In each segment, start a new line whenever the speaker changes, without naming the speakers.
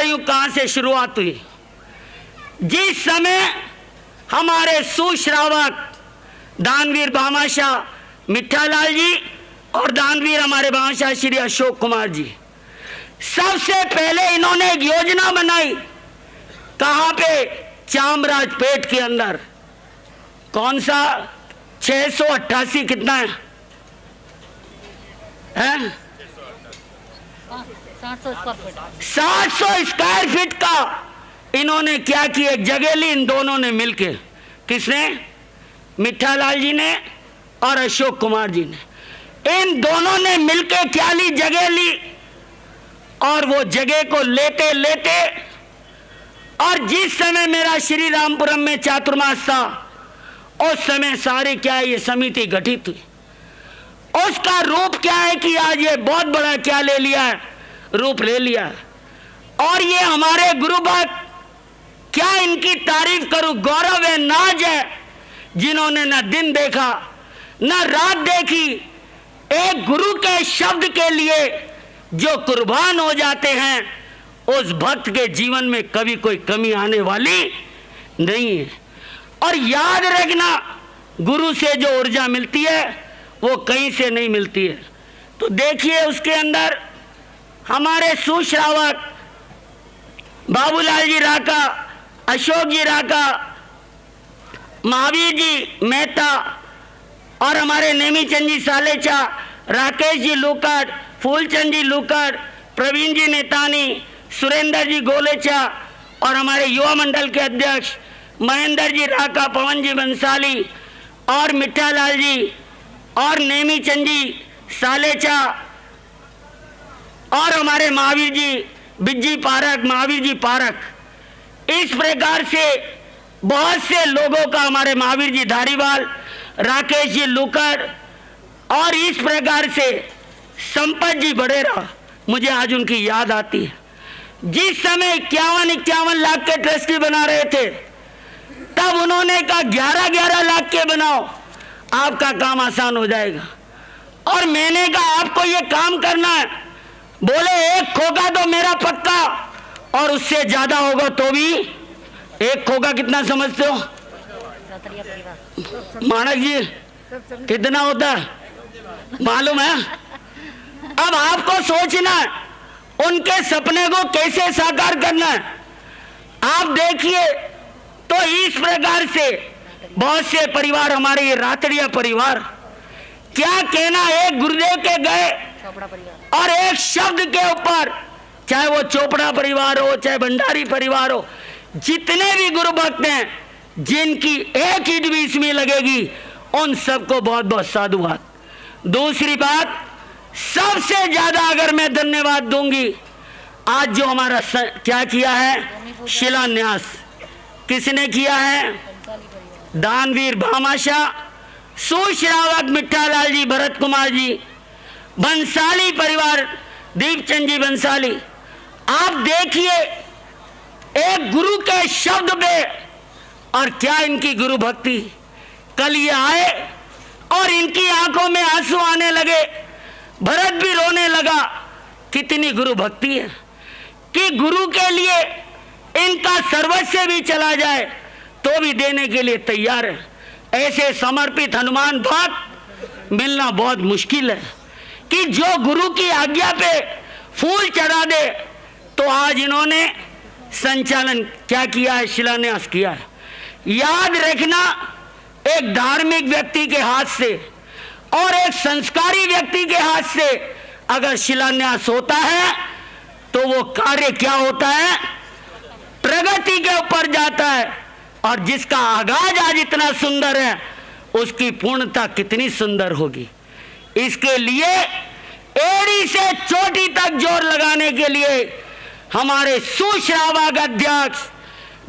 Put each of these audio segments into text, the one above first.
रही हूं कहां से शुरुआत हुई। जिस समय हमारे सुश्रावक दानवीर भामाशाह मिठालाल जी और दानवीर हमारे भामाशाह श्री अशोक कुमार जी, सबसे पहले इन्होंने एक योजना बनाई। कहां पे? चामराजपेट के अंदर। कौन सा? 688 कितना है? 700 स्क्वायर फीट का इन्होंने क्या किया, एक जगह ली इन दोनों ने मिलके। किसने? मिठालाल जी ने और अशोक कुमार जी ने। इन दोनों ने मिलके क्या ली? जगह ली। और वो जगह को लेते लेते, और जिस समय मेरा श्री रामपुरम में चातुर्मास था, उस समय सारी क्या है ये समिति गठित हुई। उसका रूप क्या है कि आज ये बहुत बड़ा क्या ले लिया है, रूप ले लिया है। और ये हमारे गुरु भक्त, क्या इनकी तारीफ करूं, गौरव है, नाज है, जिन्होंने न दिन देखा न रात देखी, एक गुरु के शब्द के लिए जो कुर्बान हो जाते हैं, उस भक्त के जीवन में कभी कोई कमी आने वाली नहीं है। और याद रखना, गुरु से जो ऊर्जा मिलती है वो कहीं से नहीं मिलती है। तो देखिए उसके अंदर हमारे सुश्रावक बाबूलाल जी राका, अशोक जी राका, महावीर जी मेहता और हमारे नेमीचंद जी सालेचा, राकेश जी लूकड़, फूलचंद जी लूकड़, प्रवीण जी नेतानी, सुरेंद्र जी गोलेचा और हमारे युवा मंडल के अध्यक्ष महेंद्र जी राका, पवन जी बंसाली और मिठालाल जी और नेमीचंद जी सालेचा और हमारे महावीर जी बिज्जी पारक, महावीर जी पारक। इस प्रकार से बहुत से लोगों का, हमारे महावीर जी धारीवाल, राकेश जी लूकड़ और इस प्रकार से संपत जी बड़ेरा, मुझे आज उनकी याद आती है। जिस समय 51 लाख के ट्रस्टी बना रहे थे, तब उन्होंने कहा 11 लाख के बनाओ, आपका काम आसान हो जाएगा। और मैंने कहा आपको ये काम करना है, बोले एक खोखा तो मेरा पक्का, और उससे ज्यादा होगा तो भी। एक खोखा कितना समझते हो मानक जी? कितना होता है मालूम है? अब आपको सोचना है उनके सपने को कैसे साकार करना है। आप देखिए तो इस प्रकार से बहुत से परिवार, हमारे ये रातड़िया परिवार, क्या कहना, एक गुरुदेव के गए और एक शब्द के ऊपर, चाहे वो चोपड़ा परिवार हो, चाहे भंडारी परिवार हो, जितने भी गुरु भक्त हैं, जिनकी एक ईंट भी इसमें लगेगी, उन सबको बहुत बहुत साधुवाद। दूसरी बात, सबसे ज्यादा अगर मैं धन्यवाद दूंगी, आज जो हमारा क्या किया है शिलान्यास, किसने किया है? दानवीर भामाशाह, सुश्रावक मिठालाल जी, भरत कुमार जी, बंसाली परिवार, दीपचंद जी बंसाली। आप देखिए एक गुरु के शब्द पे, और क्या इनकी गुरु भक्ति। कल ये आए और इनकी आंखों में आंसू आने लगे, भरत भी रोने लगा। कितनी गुरु भक्ति है कि गुरु के लिए इनका सर्वस्व भी चला जाए तो भी देने के लिए तैयार है। ऐसे समर्पित हनुमान भक्त मिलना बहुत मुश्किल है कि जो गुरु की आज्ञा पे फूल चढ़ा दे। तो आज इन्होंने संचालन क्या किया है, शिलान्यास किया है। याद रखना, एक धार्मिक व्यक्ति के हाथ से और एक संस्कारी व्यक्ति के हाथ से अगर शिलान्यास होता है तो वो कार्य क्या होता है, प्रगति के ऊपर जाता है। और जिसका आगाज आज इतना सुंदर है, उसकी पूर्णता कितनी सुंदर होगी। इसके लिए एड़ी से चोटी तक जोर लगाने के लिए हमारे सुश्रावक अध्यक्ष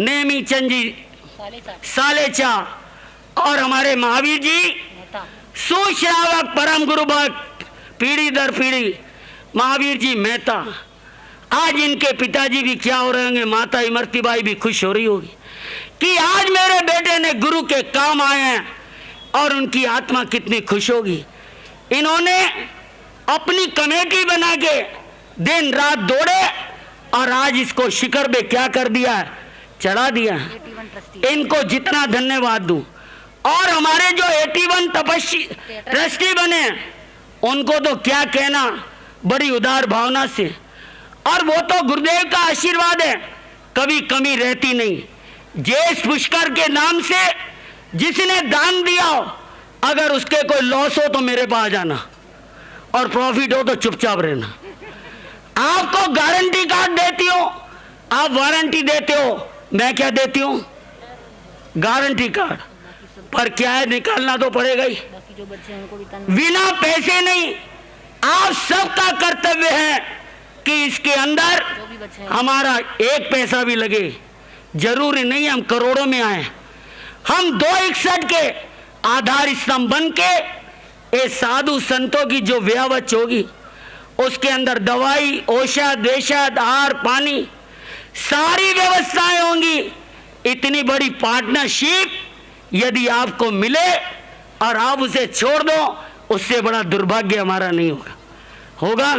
नेमीचंद जी सालेचा और हमारे महावीर जी सुश्रावक परम गुरु भक्त पीढ़ी दर पीढ़ी महावीर जी मेहता। आज इनके पिताजी भी क्या हो रहे होंगे, माता इमरतीबाई भी खुश हो रही होगी कि आज मेरे बेटे ने गुरु के काम आए हैं, और उनकी आत्मा कितनी खुश होगी। इन्होंने अपनी कमेटी बना के दिन रात दौड़े और आज इसको शिखर पे क्या कर दिया है, चढ़ा दिया है। इनको जितना धन्यवाद दूं। और हमारे जो 81 तपस्वी ट्रस्टी बने उनको तो क्या कहना, बड़ी उदार भावना से। और वो तो गुरुदेव का आशीर्वाद है, कभी कमी रहती नहीं। जेस पुष्कर के नाम से जिसने दान दिया हो, अगर उसके कोई लॉस हो तो मेरे पास आ जाना, और प्रॉफिट हो तो चुपचाप रहना। आपको गारंटी कार्ड देती हो, आप वारंटी देते हो, मैं क्या देती हूँ, गारंटी कार्ड। पर क्या है, निकालना तो पड़ेगा ही, बिना पैसे नहीं। आप सबका कर्तव्य है कि इसके अंदर हमारा एक पैसा भी लगे। जरूरी नहीं हम करोड़ों में आए, हम 261 के आधार स्तंभ बन के ये साधु संतों की जो व्यावच होगी, उसके अंदर दवाई, औषध, वेषध, आहार, पानी, सारी व्यवस्थाएं होंगी। इतनी बड़ी पार्टनरशिप यदि आपको मिले और आप उसे छोड़ दो, उससे बड़ा दुर्भाग्य हमारा नहीं होगा।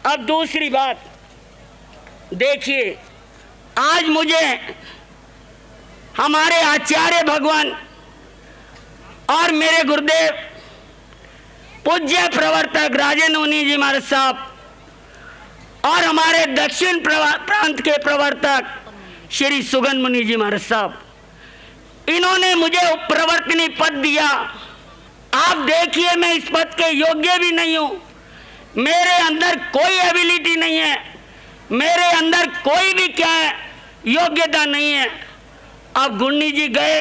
अब दूसरी बात देखिए, आज मुझे हमारे आचार्य भगवान और मेरे गुरुदेव पूज्य प्रवर्तक राजेंद्र मुनि जी महाराज साहब और हमारे दक्षिण प्रांत के प्रवर्तक श्री सुगन मुनि जी महाराज साहब, इन्होंने मुझे उपप्रवर्तनी पद दिया। आप देखिए, मैं इस पद के योग्य भी नहीं हूं, मेरे अंदर कोई एबिलिटी नहीं है, मेरे अंदर कोई भी क्या है, योग्यता नहीं है। अब गुन्नी जी गए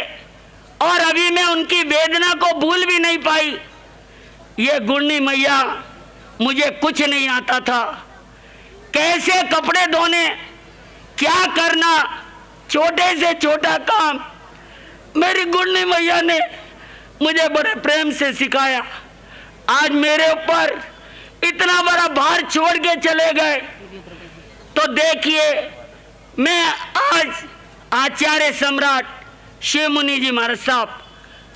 और अभी मैं उनकी वेदना को भूल भी नहीं पाई। ये गुन्नी मैया, मुझे कुछ नहीं आता था, कैसे कपड़े धोने, क्या करना, छोटे से छोटा काम मेरी गुन्नी मैया ने मुझे बड़े प्रेम से सिखाया। आज मेरे ऊपर इतना बड़ा भार छोड़ के चले गए। तो देखिए, मैं आज आचार्य सम्राट शिव मुनि जी महाराज साहब,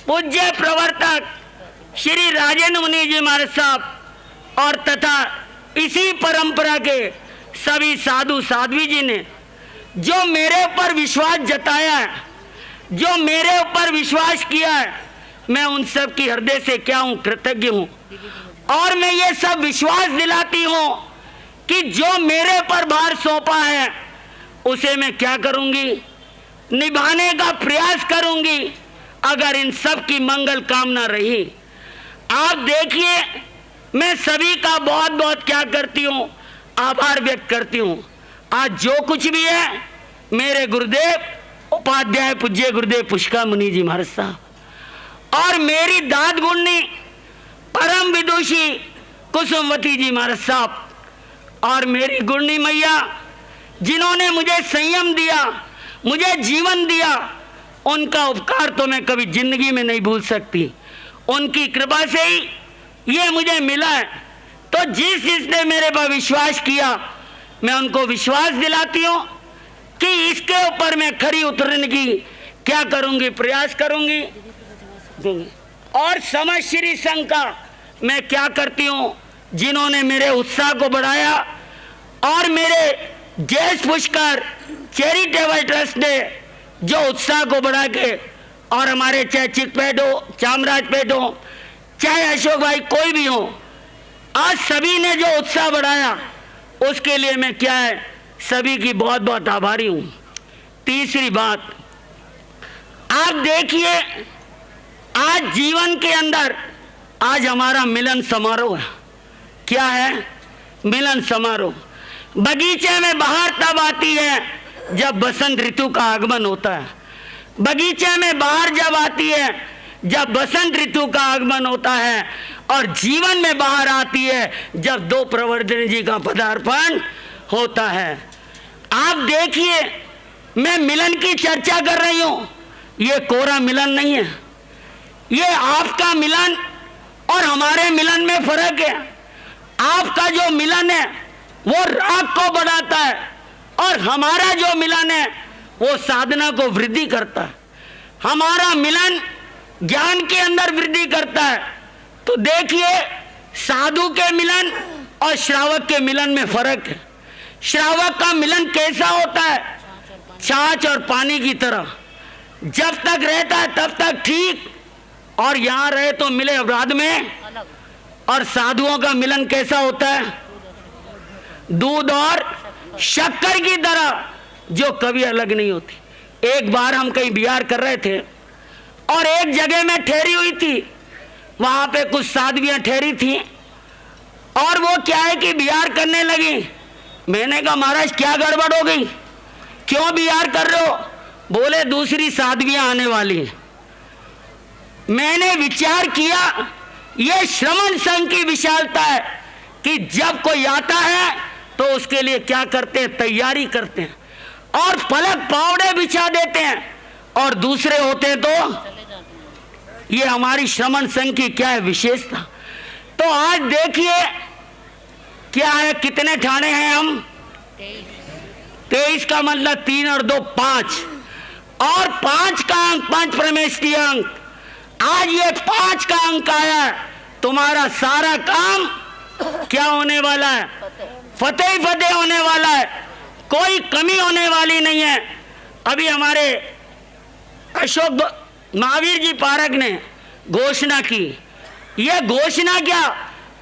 पूज्य प्रवर्तक श्री राजेंद्र मुनि जी महाराज साहब और तथा इसी परंपरा के सभी साधु साध्वी जी ने जो मेरे ऊपर विश्वास जताया है, जो मेरे ऊपर विश्वास किया है, मैं उन सब की हृदय से क्या हूँ, कृतज्ञ हूँ। और मैं ये सब विश्वास दिलाती हूँ कि जो मेरे पर भार सौंपा है उसे मैं क्या करूँगी, निभाने का प्रयास करूँगी, अगर इन सब की मंगल कामना रही। आप देखिए, मैं सभी का बहुत बहुत क्या करती हूँ, आभार व्यक्त करती हूँ। आज जो कुछ भी है, मेरे गुरुदेव उपाध्याय पूज्य गुरुदेव पुष्कर मुनि जी महाराज साहब और मेरी दाद गुणी परम विदुषी कुसुमवती जी महाराज साहब और मेरी गुणी मैया, जिन्होंने मुझे संयम दिया, मुझे जीवन दिया, उनका उपकार तो मैं कभी जिंदगी में नहीं भूल सकती। उनकी कृपा से ही ये मुझे मिला है। तो जिसने मेरे पर विश्वास किया, मैं उनको विश्वास दिलाती हूँ कि इसके ऊपर मैं खरी उतरने की क्या करूँगी, प्रयास करूँगी। और समझ श्री संघ का मैं क्या करती हूँ, जिन्होंने मेरे उत्साह को बढ़ाया और मेरे जेस पुष्कर चैरिटेबल ट्रस्ट ने जो उत्साह को बढ़ा के, और हमारे चाहे चिकपेट हो, चामराजपेट हो, चाहे अशोक भाई कोई भी हो, आज सभी ने जो उत्साह बढ़ाया, उसके लिए मैं क्या है, सभी की बहुत बहुत आभारी हूँ। तीसरी बात, आप देखिए, आज जीवन के अंदर आज हमारा मिलन समारोह है। क्या है? मिलन समारोह। बगीचे में बहार तब आती है जब बसंत ऋतु का आगमन होता है। बगीचे में बहार जब आती है जब बसंत ऋतु का आगमन होता है, और जीवन में बहार आती है जब दो प्रवर्तन जी का पदार्पण होता है। आप देखिए, मैं मिलन की चर्चा कर रही हूँ, ये कोरा मिलन नहीं है, ये आपका मिलन और हमारे मिलन में फर्क है। आपका जो मिलन है वो राग को बढ़ाता है, और हमारा जो मिलन है वो साधना को वृद्धि करता है। हमारा मिलन ज्ञान के अंदर वृद्धि करता है। तो देखिए, साधु के मिलन और श्रावक के मिलन में फर्क है। श्रावक का मिलन कैसा होता है? छाछ और पानी की तरह, जब तक रहता है तब तक ठीक, और यहाँ रहे तो मिले अपराध में। और साधुओं का मिलन कैसा होता है? दूध और शक्कर की तरह, जो कभी अलग नहीं होती। एक बार हम कहीं बिहार कर रहे थे और एक जगह में ठहरी हुई थी, वहां पे कुछ साध्वियां ठहरी थी और वो क्या है कि बिहार करने लगी। मैंने कहा महाराज क्या गड़बड़ हो गई, क्यों बिहार कर रहे हो? बोले दूसरी साध्वियां आने वाली हैं। मैंने विचार किया, ये श्रमण संघ की विशालता है कि जब कोई आता है तो उसके लिए क्या करते हैं? तैयारी करते हैं और पलक पावड़े बिछा देते हैं, और दूसरे होते हैं तो ये हमारी श्रमण संघ की क्या है विशेषता। तो आज देखिए क्या है, कितने ठाणे हैं हम? 23 का मतलब 3 और 2 5, और 5 का अंक, 5 परमेष्ठीय अंक। आज ये 5 का अंक आया, तुम्हारा सारा काम क्या होने वाला है? फतेह ही फतेह होने वाला है, कोई कमी होने वाली नहीं है। अभी हमारे अशोक महावीर जी पारक ने घोषणा की, ये घोषणा क्या,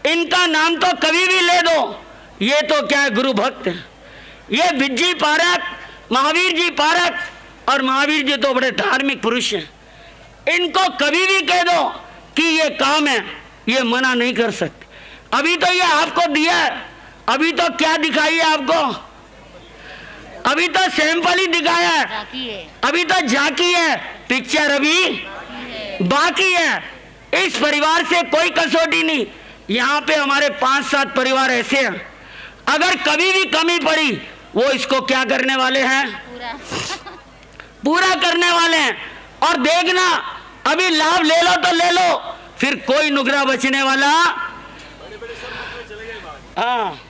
इनका नाम तो कभी भी ले दो, ये तो क्या है गुरु भक्त है। ये विजय पारक, महावीर जी पारक, और महावीर जी तो बड़े धार्मिक पुरुष हैं, इनको कभी भी कह दो कि ये काम है, ये मना नहीं कर सकते। अभी तो ये आपको दिया है, अभी तो क्या दिखाई है आपको? अभी तो सैंपल ही दिखाया है, अभी तो झांकी है, पिक्चर अभी बाकी है। इस परिवार से कोई कसौटी नहीं। यहाँ पे हमारे 5-7 परिवार ऐसे हैं, अगर कभी भी कमी पड़ी वो इसको क्या करने वाले हैं? पूरा करने वाले हैं। और देखना, अभी लाभ ले लो तो ले लो, फिर कोई नुकरा बचने वाला। हाँ,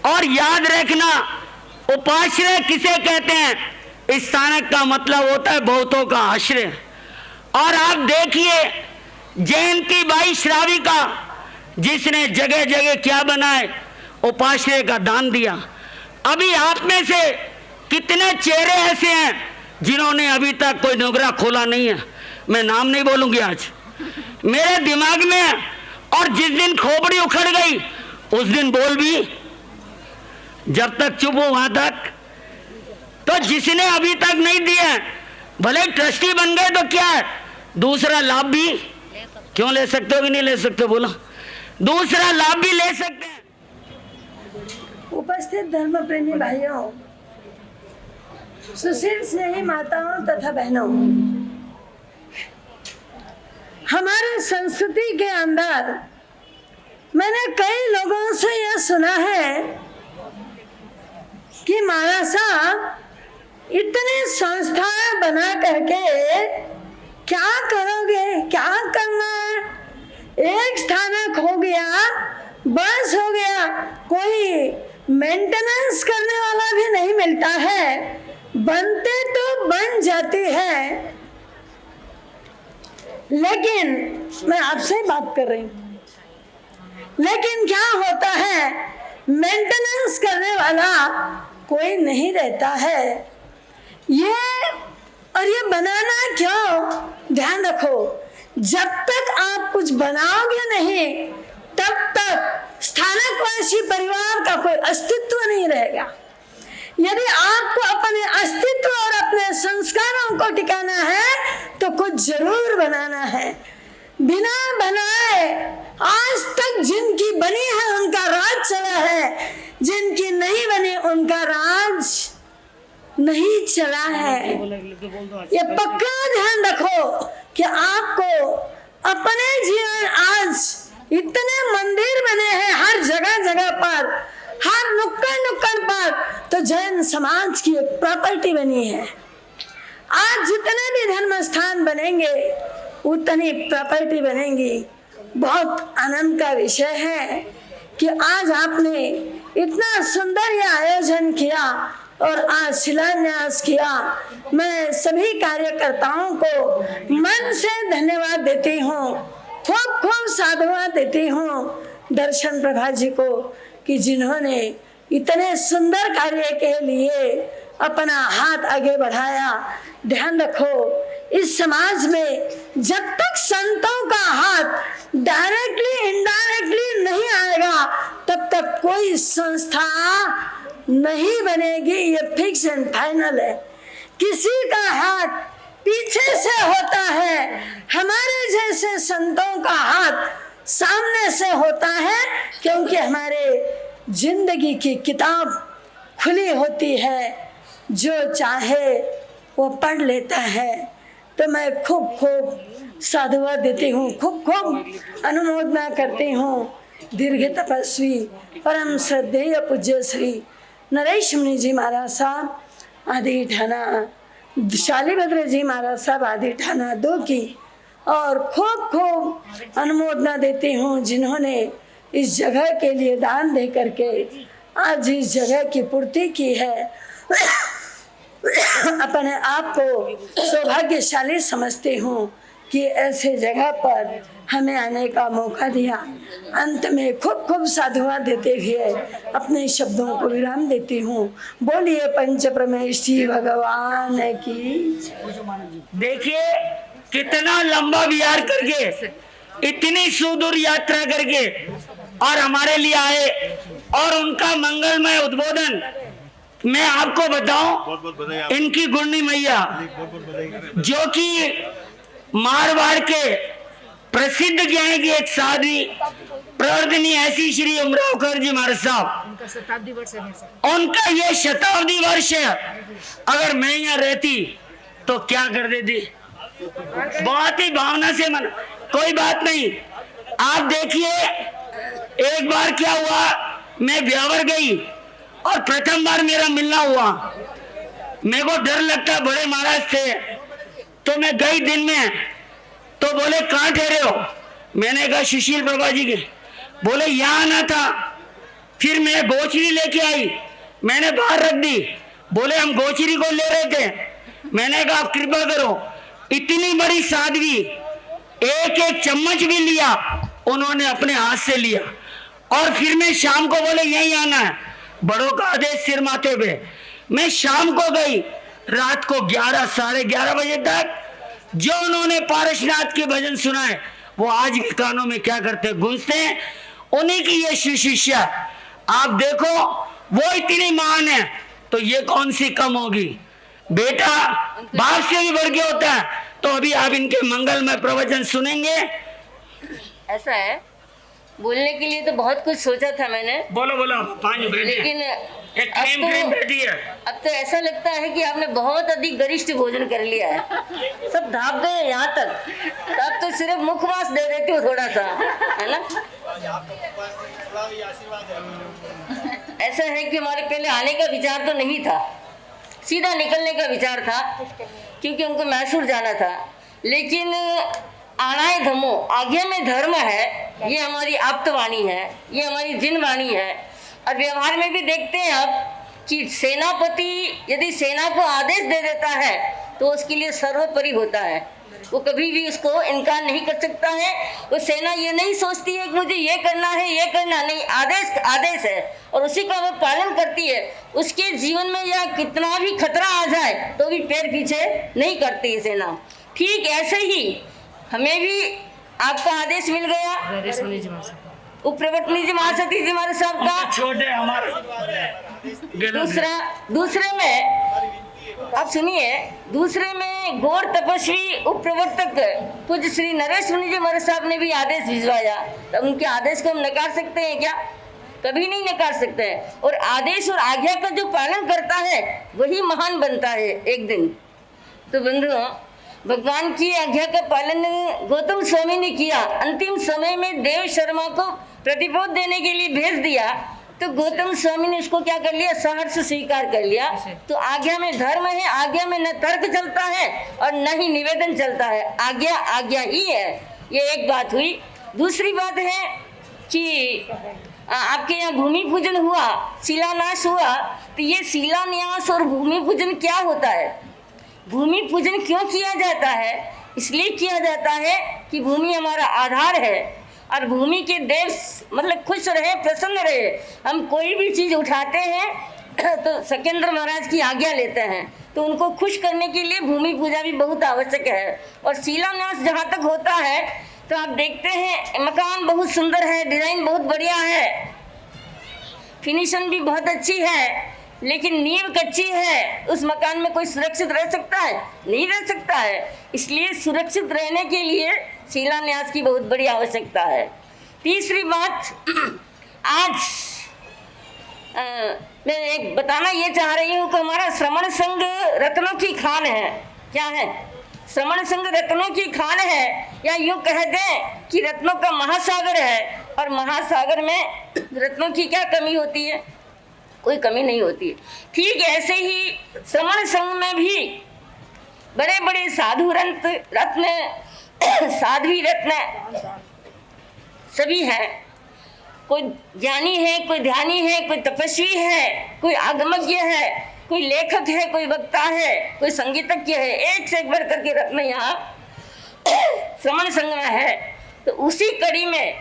और याद रखना, उपाश्रय किसे कहते हैं? स्थानक का मतलब होता है बहुतों का आश्रय। और आप देखिए जयंती बाई श्राविका, जिसने जगह जगह क्या बनाए? उपाश्रय का दान दिया। अभी आप में से कितने चेहरे ऐसे हैं जिन्होंने अभी तक कोई नुकरा खोला नहीं है? मैं नाम नहीं बोलूंगी आज, मेरे दिमाग में है। और जिस दिन खोपड़ी उखड़ गई उस दिन बोल भी, जब तक चुप हो वहां तक। तो जिसने अभी तक नहीं दिया, भले ट्रस्टी बन गए तो क्या है, दूसरा लाभ भी क्यों ले सकते हो कि नहीं ले सकते? बोलो, दूसरा लाभ भी ले सकते हैं।
उपस्थित धर्म प्रेमी भाइयों, सुशील स्नेही माताओं तथा बहनों, हमारे संस्कृति के अंदर मैंने कई लोगों से यह सुना है कि महाराज साहब इतनी संस्थाएं बना करके क्या करोगे, क्या करना है? एक स्थानक हो गया, बस हो गया, कोई मेंटेनेंस करने वाला भी नहीं मिलता है। बनते तो बन जाती है, लेकिन मैं आपसे बात कर रही हूँ, लेकिन क्या होता है, मेंटेनेंस करने वाला कोई नहीं रहता है। ये बनाना क्यों? ध्यान रखो, जब तक आप कुछ बनाओगे नहीं तब तक स्थानकवासी परिवार का कोई अस्तित्व नहीं रहेगा। यदि आपको अपने अस्तित्व और अपने संस्कारों को टिकाना है तो कुछ जरूर बनाना है। बिना बनाए आज तक जिनकी बनी है उनका राज चला है, जिनकी नहीं बनी उनका राज नहीं चला है। ये पक्का ध्यान रखो कि आपको अपने जीवन, आज इतने मंदिर बने हैं हर जगह जगह पर, हर नुक्कड़ नुक्कड़ पर, तो जैन समाज की एक प्रॉपर्टी बनी है। आज जितने भी धर्म स्थान बनेंगे उतनी प्रॉपर्टी बनेंगी। बहुत आनंद का विषय है कि आज आपने इतना सुंदर यह आयोजन किया और आज शिलान्यास किया। मैं सभी कार्यकर्ताओं को मन से धन्यवाद देती हूँ, खूब खूब साधुवाद देती हूँ दर्शन प्रभा जी को कि जिन्होंने इतने सुंदर कार्य के लिए अपना हाथ आगे बढ़ाया। ध्यान रखो, इस समाज में जब तक संतों का हाथ डायरेक्टली इनडायरेक्टली नहीं आएगा तब तक कोई संस्था नहीं बनेगी। ये फिक्स एंड फाइनल है। किसी का हाथ पीछे से होता है, हमारे जैसे संतों का हाथ सामने से होता है, क्योंकि हमारे जिंदगी की किताब खुली होती है, जो चाहे वो पढ़ लेता है। तो मैं खूब साधुवाद देती हूँ, खूब अनुमोदना करती हूँ दीर्घ तपस्वी परम श्रद्धेय पूज्य श्री नरेश मुनि जी महाराज साहब आदि ठाना, शालीभद्र जी महाराज साहब आदि ठाना 2 की, और खूब अनुमोदना देती हूँ जिन्होंने इस जगह के लिए दान दे करके आज इस जगह की पूर्ति की है। अपने आप को सौभाग्यशाली समझती हूँ कि ऐसे जगह पर हमें आने का मौका दिया। अंत में खूब साधुवाद देते हुए अपने शब्दों को विराम देती हूँ। बोलिए पंच परमेश्वरी भगवान की।
देखिए कितना लंबा विहार करके, इतनी सुदूर यात्रा करके और हमारे लिए आए, और उनका मंगलमय उद्बोधन मैं आपको बताऊं, इनकी गुरनी मैया जो कि मारवाड़ के प्रसिद्ध ज्ञानी की एक साध्वी प्रवर्तनी ऐसी श्री उमरावकर जी महाराज साहब, उनका शताब्दी वर्ष है। उनका ये शताब्दी वर्ष है। अगर मैं यहाँ रहती तो क्या कर देती। बहुत ही भावना से मन, कोई बात नहीं। आप देखिए एक बार क्या हुआ, मैं ब्यावर गई और प्रथम बार मेरा मिलना हुआ। मेरे को डर लगता, बड़े महाराज थे, तो मैं गई दिन में, तो बोले कहाँ ठहरे हो। मैंने कहा सुशील बाबा जी के। बोले यहाँ आना था। फिर मैं गोचरी लेके आई, मैंने बाहर रख दी। बोले हम गोचरी को ले रहे थे। मैंने कहा आप कृपा करो। इतनी बड़ी साध्वी, एक एक चम्मच भी लिया उन्होंने अपने हाथ से लिया। और फिर मैं शाम को बोले यहीं आना है, बड़ों का आदेश सिर माथे पे। मैं शाम को गई, रात को 11 साढ़े 11 बजे तक जो उन्होंने पारसनाथ के भजन सुनाए वो आज भी कानों में क्या करते गूंजते हैं। उन्हीं की ये शिष्या आप देखो, वो इतनी महान है तो ये कौन सी कम होगी। बेटा बाप से भी बढ़ के होता है। तो अभी आप इनके मंगलमय प्रवचन सुनेंगे।
ऐसा है, बोलने के लिए तो बहुत कुछ सोचा था मैंने।
बोलो बोलो पानी बैठिए।
लेकिन
एक क्रीम बैठी है।
अब तो ऐसा लगता है कि आपने बहुत अधिक गरिष्ठ भोजन कर लिया है, सब ढाप गए यहाँ तक। तो अब तो सिर्फ मुखवास दे देती हूँ थोड़ा सा, है ना। ऐसा है कि हमारे पहले आने का विचार तो नहीं था, सीधा निकलने का विचार था, क्योंकि हमको मैसूर जाना था। लेकिन आनाए धमो, आज्ञा में धर्म है, ये हमारी आप्तवाणी है, ये हमारी जिनवाणी है। और व्यवहार में भी देखते हैं आप कि सेनापति यदि सेना को आदेश दे देता है तो उसके लिए सर्वोपरि होता है, वो कभी भी उसको इनकार नहीं कर सकता है। वो सेना ये नहीं सोचती है कि मुझे ये करना है ये करना नहीं, आदेश आदेश है और उसी का वो पालन करती है। उसके जीवन में या कितना भी खतरा आ जाए तो भी पैर पीछे नहीं करती है सेना। ठीक ऐसे ही हमें भी आपका आदेश मिल गया उपप्रवर्तनी जी महासती जी महाराज साहब का।
छोटे हमारे
दूसरे में आप सुनिए, दूसरे में गौर तपस्वी उपप्रवर्तक पूज्य श्री नरेश मुनि जी महाराज साहब ने भी आदेश भिजवाया। तो उनके आदेश को हम नकार सकते हैं क्या? कभी नहीं नकार सकते हैं। और आदेश और आज्ञा का जो पालन करता है वही महान बनता है एक दिन। तो बंधुओं, भगवान की आज्ञा का पालन गौतम स्वामी ने किया। अंतिम समय में देव शर्मा को प्रतिबोध देने के लिए भेज दिया तो गौतम स्वामी ने उसको क्या कर लिया, सहर्ष स्वीकार कर लिया। तो आज्ञा में धर्म है, आज्ञा में न तर्क चलता है और न ही निवेदन चलता है, आज्ञा आज्ञा ही है। ये एक बात हुई। दूसरी बात है कि आपके यहाँ भूमि पूजन हुआ, शिलान्यास हुआ, तो ये शिलान्यास और भूमि पूजन क्या होता है? भूमि पूजन क्यों किया जाता है? इसलिए किया जाता है कि भूमि हमारा आधार है और भूमि के देव मतलब खुश रहे, प्रसन्न रहे। हम कोई भी चीज़ उठाते हैं तो सकेंद्र महाराज की आज्ञा लेते हैं, तो उनको खुश करने के लिए भूमि पूजा भी बहुत आवश्यक है। और शिलान्यास जहाँ तक होता है तो आप देखते हैं मकान बहुत सुंदर है, डिज़ाइन बहुत बढ़िया है, फिनिशिंग भी बहुत अच्छी है, लेकिन नींव कच्ची है। उस मकान में कोई सुरक्षित रह सकता है? नहीं रह सकता है। इसलिए सुरक्षित रहने के लिए शिलान्यास की बहुत बड़ी आवश्यकता है। तीसरी बात, आज मैं एक बताना ये चाह रही हूँ कि हमारा श्रमण संघ रत्नों की खान है। क्या है? श्रमण संघ रत्नों की खान है, या यूँ कह दें कि रत्नों का महासागर है। और महासागर में रत्नों की क्या कमी होती है? कोई कमी नहीं होती। ठीक ऐसे ही श्रमण संघ में भी बड़े बड़े साधु रत्न साध्वी रत्न सभी हैं। कोई ज्ञानी है, कोई ध्यानी है, कोई तपस्वी है, कोई आगमज्ञ है, कोई लेखक है, कोई वक्ता है, कोई संगीतज्ञ है। एक से एक बढ़ करके रत्न यहाँ श्रमण संघ में है। तो उसी कड़ी में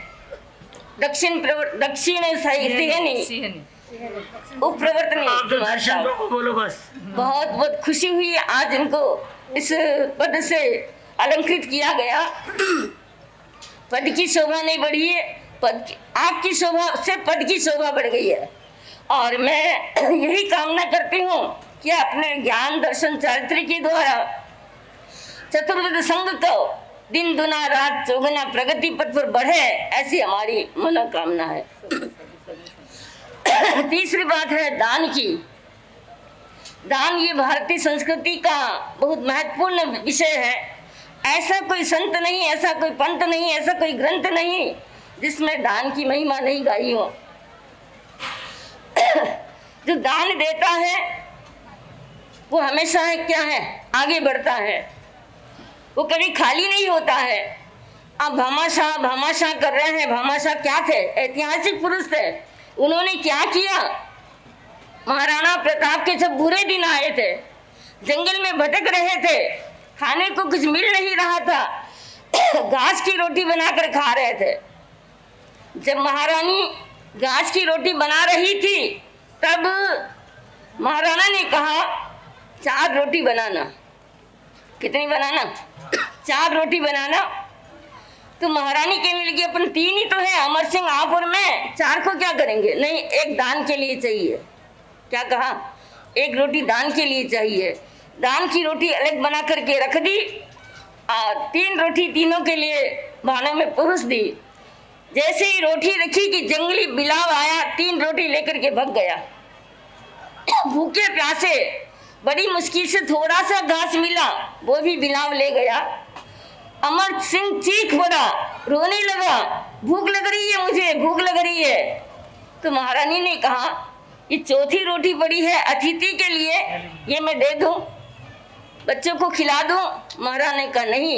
दक्षिण सिंहनी उपप्रवर्तनी
बोलो बस।
बहुत बहुत खुशी हुई आज इनको इस पद से अलंकृत किया गया। पद की शोभा नहीं बढ़ी है, आपकी शोभा से पद की शोभा बढ़ गई है। और मैं यही कामना करती हूँ कि अपने ज्ञान दर्शन चारित्र के द्वारा चतुर्विध संघ को दिन दुना रात चौगुना प्रगति पथ पर बढ़े, ऐसी हमारी मनोकामना है। तीसरी बात है दान की। दान ये भारतीय संस्कृति का बहुत महत्वपूर्ण विषय है। ऐसा कोई संत नहीं, ऐसा कोई पंथ नहीं, ऐसा कोई ग्रंथ नहीं जिसमें दान की महिमा नहीं गाई हो। जो दान देता है वो हमेशा है क्या है, आगे बढ़ता है, वो कभी खाली नहीं होता है। आप भामाशाह कर रहे हैं। भामाशाह क्या थे? ऐतिहासिक पुरुष थे। उन्होंने क्या किया? महाराणा प्रताप के जब बुरे दिन आए थे, जंगल में भटक रहे थे, खाने को कुछ मिल नहीं रहा था, घास की रोटी बनाकर खा रहे थे। जब महारानी घास की रोटी बना रही थी तब महाराणा ने कहा 4 रोटी बनाना। कितनी बनाना? 4 रोटी बनाना। तो महारानी कहने लगी अपन 3 ही तो है, अमर सिंह आप और मैं, 4 को क्या करेंगे? नहीं, एक दान के लिए चाहिए। क्या कहा? 1 रोटी दान के लिए चाहिए। दान की रोटी अलग बना करके रख दी और 3 रोटी तीनों के लिए भाने में परोस दी। जैसे ही रोटी रखी कि जंगली बिलाव आया, 3 रोटी लेकर के भाग गया। भूखे प्यासे बड़ी मुश्किल से थोड़ा सा घास मिला, वो भी बिलाव ले गया। अमर सिंह चीख पड़ा, रोने लगा, भूख लग रही है मुझे, भूख लग रही है। तो महारानी ने कहा ये 4थी रोटी पड़ी है अतिथि के लिए, ये मैं दे दूं, बच्चों को खिला दूं। महाराज ने कहा नहीं,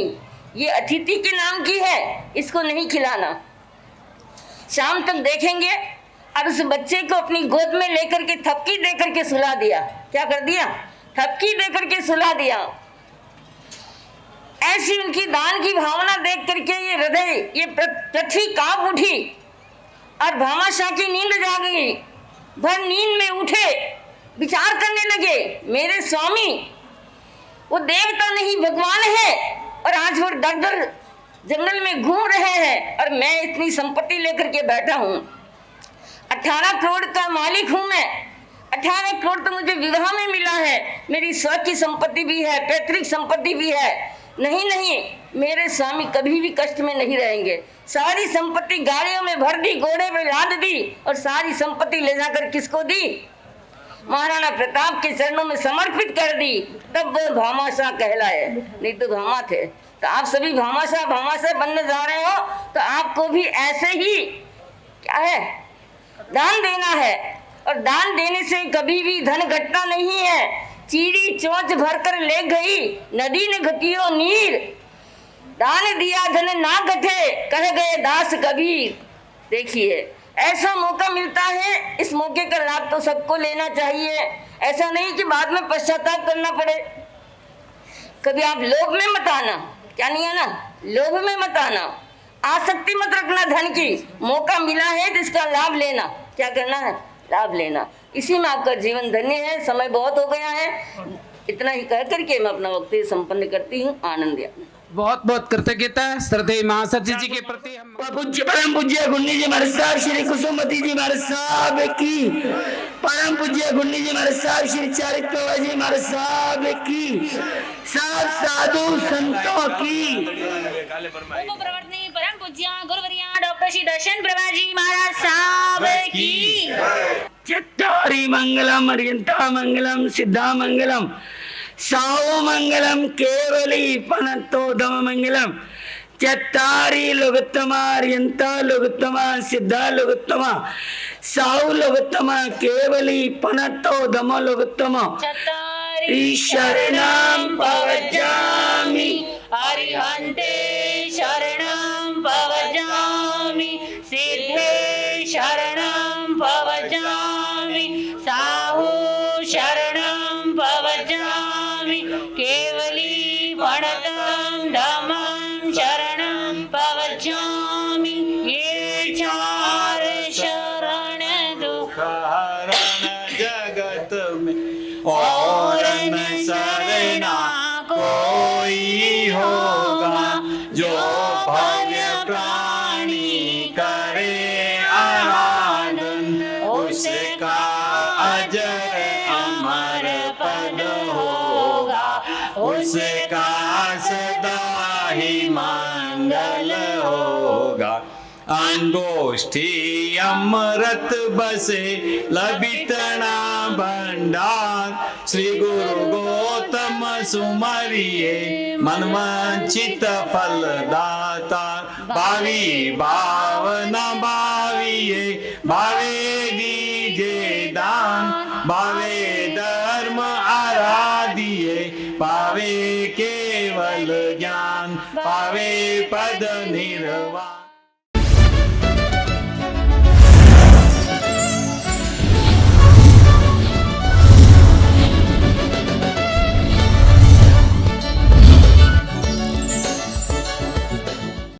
ये अतिथि के नाम की है, इसको नहीं खिलाना। शाम तक देखेंगे। और उस बच्चे को अपनी गोद में लेकर के थपकी दे करके सुला दिया। क्या कर दिया? थपकी दे करके सुला दिया। ऐसी उनकी दान की भावना देख करके ये हृदय, ये पृथ्वी कांप उठी और भामाशाह की नींद जाग गई। भर नींद में उठे, विचार करने लगे, मेरे स्वामी वो देवता नहीं भगवान है और आज वो डर जंगल में घूम रहे हैं और मैं इतनी संपत्ति लेकर के बैठा हूँ। 18 करोड़ का मालिक हूँ मैं। 18 करोड़ तो मुझे विवाह में मिला है, मेरी स्व की संपत्ति भी है, पैतृक संपत्ति भी है। नहीं, मेरे स्वामी कभी भी कष्ट में नहीं रहेंगे। सारी संपत्ति गाड़ियों में भर दी, घोड़े में लाद दी और सारी संपत्ति ले जाकर किसको दी? महाराणा प्रताप के चरणों में समर्पित कर दी। तब वो भामाशाह कहलाए, नहीं तो भामा थे। तो आप सभी भामाशाह बनने जा रहे हो तो आपको भी ऐसे ही क्या है, दान देना है। और दान देने से कभी भी धन घटना नहीं है। चीड़ी चोंच भरकर ले गई, नदी ने घटियो नीर, दान दिया धन ना घटे, कह गए दास कबीर। देखिए, ऐसा मौका मिलता है, इस मौके का लाभ तो सबको लेना चाहिए। ऐसा नहीं कि बाद में पश्चाताप करना पड़े। कभी आप लोभ में मत आना। क्या नहीं आना? लोभ में मत आना। आसक्ति मत रखना धन की, मौका मिला है तो इसका लाभ लेना। क्या करना है? लाभ लेना। इसी में आपका जीवन धन्य है। समय बहुत हो गया है, इतना ही कह करके मैं अपना वक्तव्य संपन्न करती हूँ। आनंद।
बहुत बहुत कृतज्ञता श्रद्धेय महासचिव जी के प्रति। हम
पूज्य परम पूज्य गुन्नी जी महाराज साहब श्री कुसुमती जी महाराज साहब की, परम पूज्य गुन्नी जी महाराज साहब श्री चारित्र जी महाराज साहब की, सब साधु संतों की,
प्रवर्तनी परम पूज्य गुरुवर्या डॉक्टर श्री दर्शन प्रभा जी महाराज साहब की।
चत्तारी मंगलम अर्यंता मंगलम सिद्धा मंगलम साओ मंगलम केवली पनतोदम मंगलम। चत्तारी लघुत्तमा अर्यंता लघुत्तमा सिद्धा लघुत्तमा साओ लघुत्तमा केवली पनतोदम लघुत्तमा।
चत्तारि
शरणं पवजामि
अरिहन्ते शरणं पवजामि सिद्धे शरणं पवजामि साहु शरणं पवजामि केवली प्रणतं धम्मं शरणं पवजामि। ये चार शरण दुख
जगत में और न सरना कोई होगा, जो भव्य प्राणी करे आराधन उसका अजर अमर पद होगा, उसका सदा ही मंगल होगा। अंगोष्ठी अमृत बसे लबितना भंडार, श्री गुरु गौतम सुमरिये मनवांछित फल दाता। भावी भावना भाविये भावे दीजे दान, भावे धर्म आराधिये पावे केवल ज्ञान, पावे पद निर्वाण।